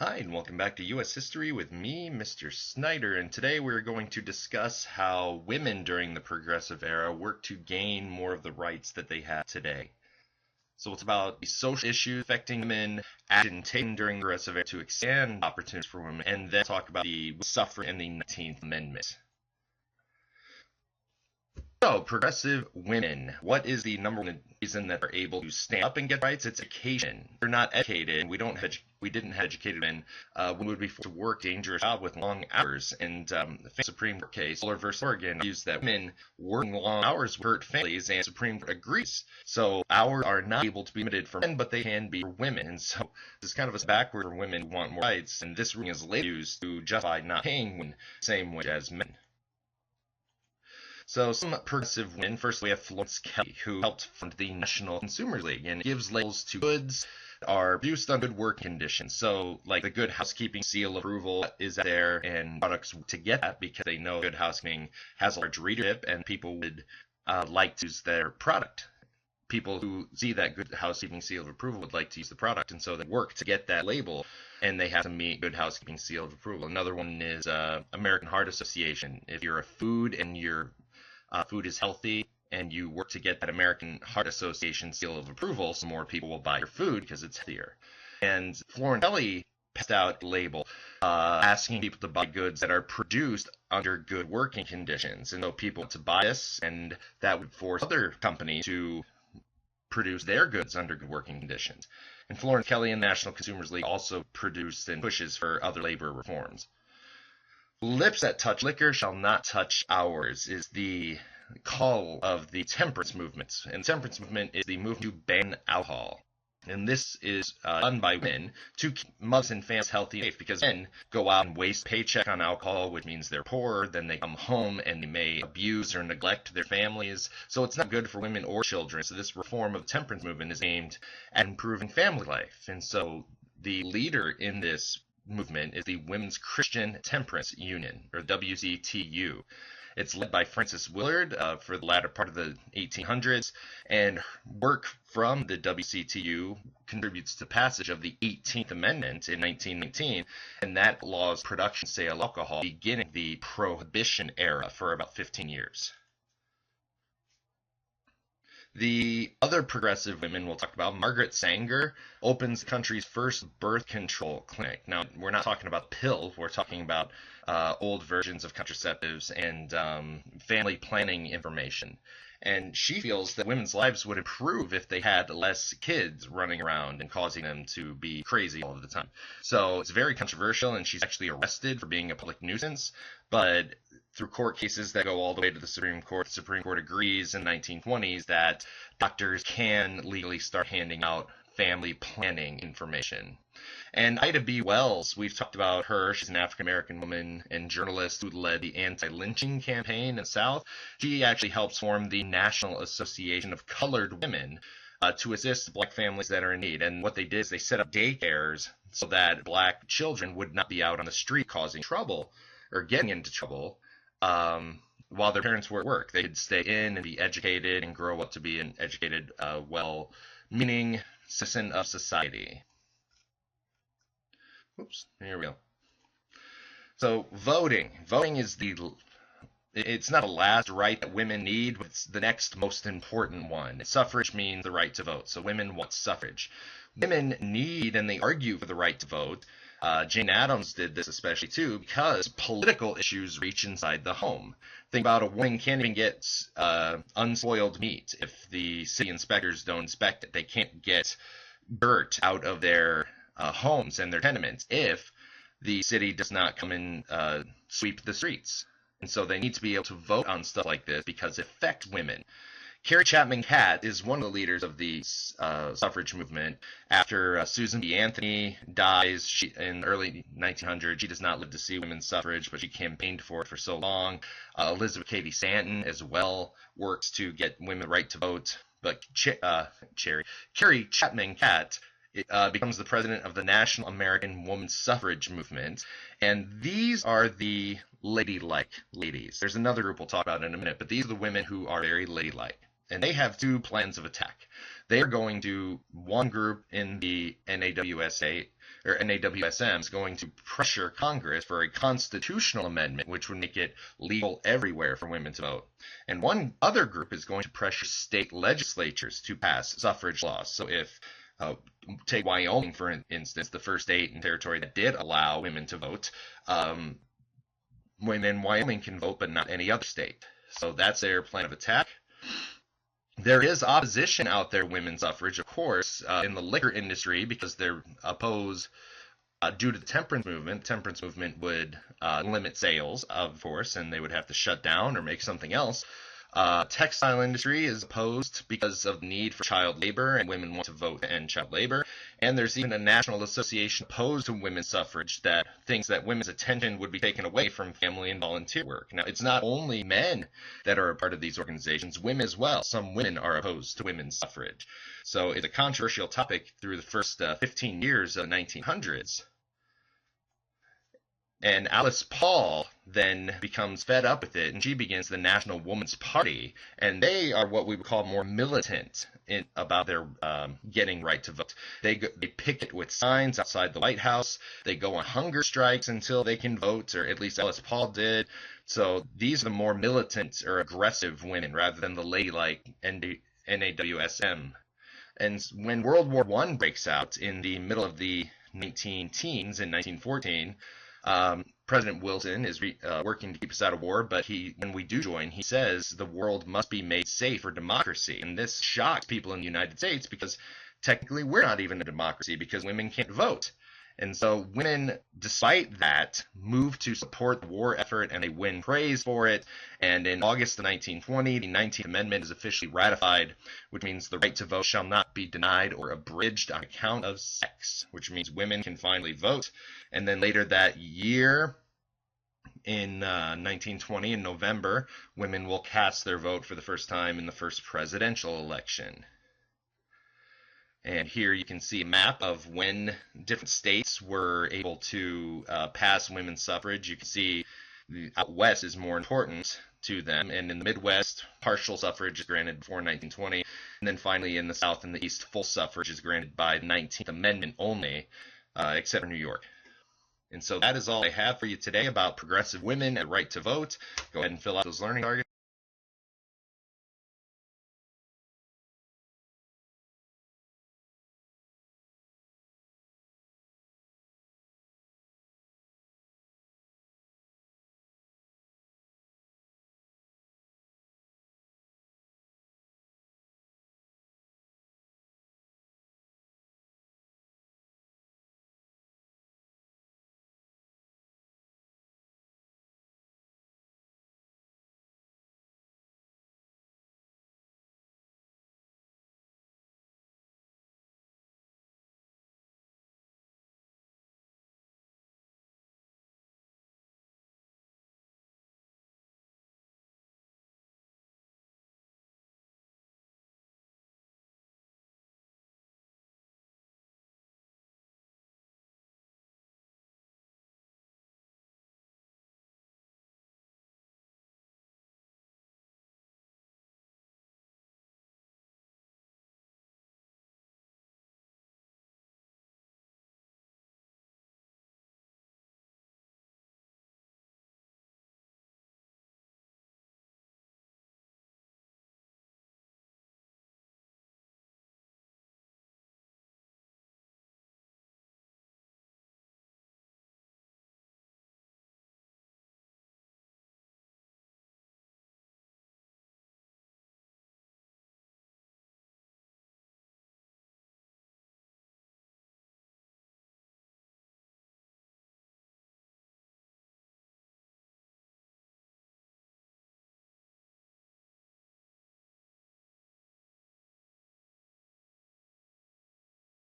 Hi, and welcome back to U.S. History with me, Mr. Snyder, and today we're going to discuss how women during the Progressive Era worked to gain more of the rights that they have today. So it's about the social issues affecting women, action taken during the Progressive Era to expand opportunities for women, and then talk about the suffrage and the 19th Amendment. So, progressive women, what is the number one reason that they're able to stand up and get rights? It's education. They're not educated, and we didn't have educated men. We would be forced to work dangerous job with long hours. And the famous Supreme Court case, Willard versus Oregon, argues that women working long hours would hurt families, and the Supreme Court agrees. So hours are not able to be limited for men, but they can be for women. And so this is kind of a backward for women who want more rights, and this ruling is later used to justify not paying women the same wage as men. So some progressive women, first we have Florence Kelley, who helped fund the National Consumer League and gives labels to goods that are produced on good work conditions. So like the Good Housekeeping seal of approval is there, and products to get that because they know Good Housekeeping has a large readership and people would like to use their product. People who see that Good Housekeeping seal of approval would like to use the product, and so they work to get that label, and they have to meet Good Housekeeping seal of approval. Another one is American Heart Association. If you're a food and your food is healthy and you work to get that American Heart Association seal of approval, so more people will buy your food because it's healthier. And Florence Kelley passed out a label asking people to buy goods that are produced under good working conditions. And so people to buy this, and that would force other companies to produce their goods under good working conditions. And Florence Kelley and the National Consumers League also produced and pushes for other labor reforms. Lips that touch liquor shall not touch ours is the call of the temperance movement. And the temperance movement is the movement to ban alcohol. And this is done by women to keep mothers and families healthy and safe, because men go out and waste paycheck on alcohol, which means they're poor. Then they come home and they may abuse or neglect their families. So it's not good for women or children. So this reform of the temperance movement is aimed at improving family life. And so the leader in this movement is the Women's Christian Temperance Union, or WCTU. It's led by Frances Willard for the latter part of the 1800s, and work from the WCTU contributes to passage of the 18th Amendment in 1919, and that allows production and sale of alcohol, beginning the Prohibition era for about 15 years. The other progressive women we'll talk about, Margaret Sanger, opens the country's first birth control clinic. Now, we're not talking about pills, we're talking about old versions of contraceptives and family planning information. And she feels that women's lives would improve if they had less kids running around and causing them to be crazy all of the time. So it's very controversial, and she's actually arrested for being a public nuisance. But through court cases that go all the way to the Supreme Court agrees in the 1920s that doctors can legally start handing out family planning information. And Ida B. Wells, we've talked about her. She's an African-American woman and journalist who led the anti-lynching campaign in the South. She actually helps form the National Association of Colored Women to assist black families that are in need. And what they did is they set up daycares so that black children would not be out on the street causing trouble or getting into trouble while their parents were at work. They could stay in and be educated and grow up to be an educated, well-meaning citizen of society. Oops, here we go. So voting. Voting is it's not a last right that women need, but it's the next most important one. Suffrage means the right to vote, so women want suffrage. Women need, and they argue for the right to vote. Jane Addams did this especially too, because political issues reach inside the home. Think about a woman can't even get unspoiled meat if the city inspectors don't inspect it. They can't get dirt out of their homes and their tenements if the city does not come and sweep the streets. And so they need to be able to vote on stuff like this because it affects women. Carrie Chapman Catt is one of the leaders of the suffrage movement. After Susan B. Anthony dies in the early 1900s, she does not live to see women's suffrage, but she campaigned for it for so long. Elizabeth Cady Stanton as well works to get women the right to vote. But Carrie Chapman Catt becomes the president of the National American Women's Suffrage Movement. And these are the ladylike ladies. There's another group we'll talk about in a minute, but these are the women who are very ladylike. And they have two plans of attack. They are going to, one group in the NAWSA or NAWSM, is going to pressure Congress for a constitutional amendment which would make it legal everywhere for women to vote. And one other group is going to pressure state legislatures to pass suffrage laws. So if take Wyoming, for instance, the first state and territory that did allow women to vote, women in Wyoming can vote, but not any other state. So that's their plan of attack. There is opposition out there to women's suffrage, of course, in the liquor industry, because they're opposed due to the temperance movement. The temperance movement would limit sales, of course, and they would have to shut down or make something else. Textile industry is opposed because of the need for child labor, and women want to vote to end child labor. And there's even a national association opposed to women's suffrage that thinks that women's attention would be taken away from family and volunteer work. Now, it's not only men that are a part of these organizations, women as well. Some women are opposed to women's suffrage. So it's a controversial topic through the first 15 years of the 1900s. And Alice Paul then becomes fed up with it, and she begins the National Woman's Party. And they are what we would call more militant about their getting right to vote. They picket with signs outside the White House. They go on hunger strikes until they can vote, or at least Alice Paul did. So these are the more militant or aggressive women rather than the ladylike NAWSM. And when World War I breaks out in the middle of the 19-teens in 1914, President Wilson is working to keep us out of war, but when we do join, he says the world must be made safe for democracy. And this shocks people in the United States because technically we're not even a democracy because women can't vote. And so women, despite that, move to support the war effort, and they win praise for it. And in August of 1920, the 19th Amendment is officially ratified, which means the right to vote shall not be denied or abridged on account of sex, which means women can finally vote. And then later that year, in 1920, in November, women will cast their vote for the first time in the first presidential election. And here you can see a map of when different states were able to pass women's suffrage. You can see out west is more important to them, and in the Midwest, partial suffrage is granted before 1920, and then finally in the South and the East, full suffrage is granted by the 19th Amendment only, except for New York. And so that is all I have for you today about progressive women and right to vote. Go ahead and fill out those learning targets.